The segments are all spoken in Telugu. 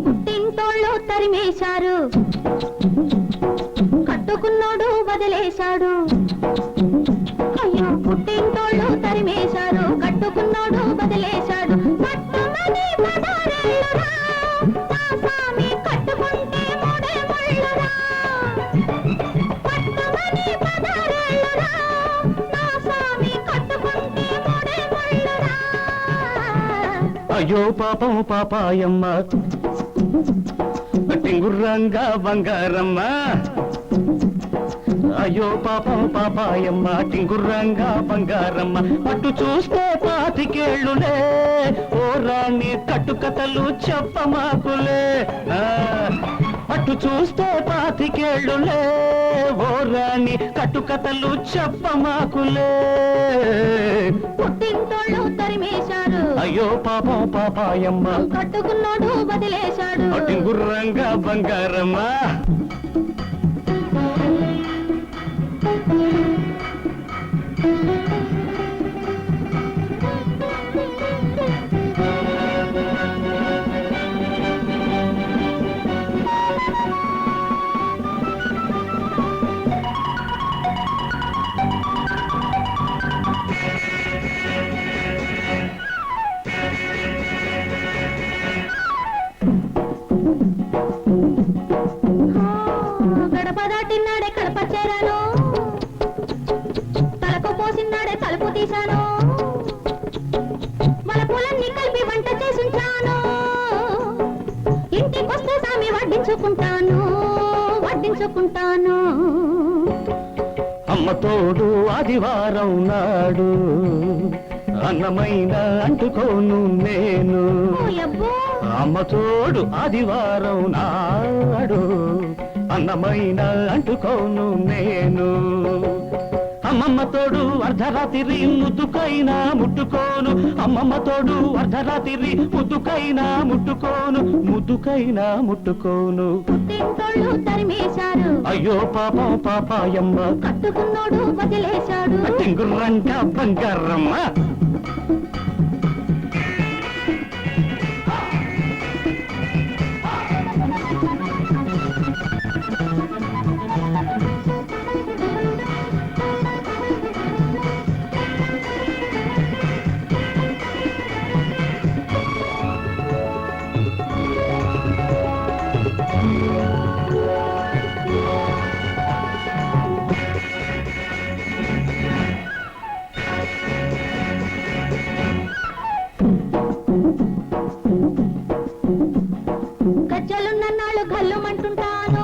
పుట్టింటోళ్ళు తరిమేశారు, కట్టుకున్నోడు వదిలేశాడు. అయ్యో పుట్టింటోళ్ళు తరిమేశారు, కట్టుకున్నోడు వదిలేశాడు. పట్టుమని పదారెళ్ళురా, నా స్వామి కట్టుకుంటే మూడే ముళ్ళురా. పట్టుమని పదారెళ్ళురా, నా స్వామి కట్టుకుంటే మూడే ముళ్ళురా. అయ్యో పాపం పాపాయమ్మ టింగుర్రంగా బంగారమ్మ. అయ్యో పాపం పాపాయమ్మ టింగుర్రంగా బంగారమ్మ. పట్టు చూస్తే 25 ఏళ్ళులే, ఓ రాణి కట్టుకథలు చెప్పమాకులే. పట్టు చూస్తే 25 ఏళ్ళులే, ఓ రాణి కట్టుకథలు చెప్పమాకులే. పుట్టింటోళ్ళు తరిమేశారు, అయ్యో పాపం పాపాయమ్మ కట్టుకున్నోడు వదిలేశాడు. టింగుర్రంగా బంగారమ్మ. గడప దాటినాడే కడప చేరాను, తలకు పోసినాడే తలుపు తీశాను. వలపులన్నీ కలిపి వంట చేసుంటాను, ఇంటికొస్తే సామి వడ్డించుకుంటాను, వడ్డించుకుంటాను. అమ్మ తోడు ఆదివారం నాడు అన్నమైన అంటుకోను నేను. ఓయబ్బో, అమ్మ తోడు ఆదివారం నాడు అన్నమైన అంటుకోను నేను. అమ్మమ్మ తోడు అర్ధరాత్రి ముద్దుకైనా ముట్టుకోను, అమ్మమ్మ తోడు అర్ధరాత్రి ముద్దుకైనా ముట్టుకోను, ముద్దుకైనా ముట్టుకోను. పుట్టింటోళ్ళు తరిమేశారు, అయ్యో పాపం పాపాయమ్మ కట్టుకున్నోడు వదిలేశాడు. టింగుర్రంగా బంగారమ్మ. గజ్జలున్నన్నాళ్ళు గల్లుమంటుంటాను,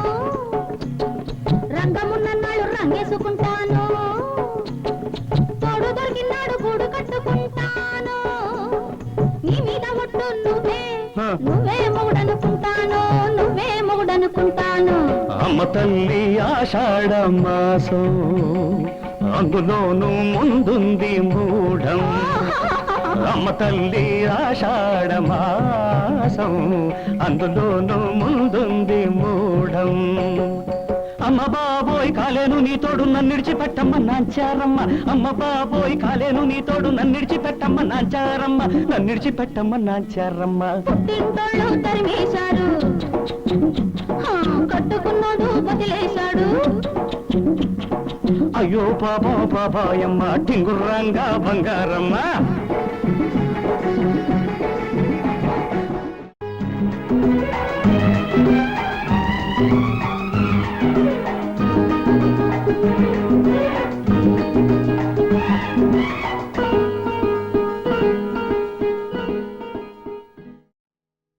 రంగమున్నన్నాళ్ళు రంగేసుకుంటాను. తోడు దొరికినాడు గూడు కట్టుకుంటాను, నీ మీద ఒట్టు నువ్వే, నువ్వే మొగుడనుకుంటాను, నువ్వే మొగుడనుకుంటాను. అమ్మ తల్లి ఆషాఢ మాసం, అందులోనూ ముందుంది మూఢం. అమ్మ తల్లి ఆషాఢ మాసం, అందులోనూ ముందుంది మూఢం. అమ్మ బాబోయ్ కాలేను నీ తోడు నన్నిడిచిపెట్టమ్మ నాంచారమ్మ. అమ్మ బాబోయ్ కాలేను నీ తోడు నన్నిడిచిపెట్టమ్మ నాంచారమ్మ, నన్నిడిచిపెట్టమ్మ నాంచారమ్మ. పుట్టింటోళ్ళు తరిమేశారు, కట్టుకున్నాడు వదిలేశాడు. అయ్యో పాపం పాపాయమ్మ టింగుర్రంగా బంగారమ్మ.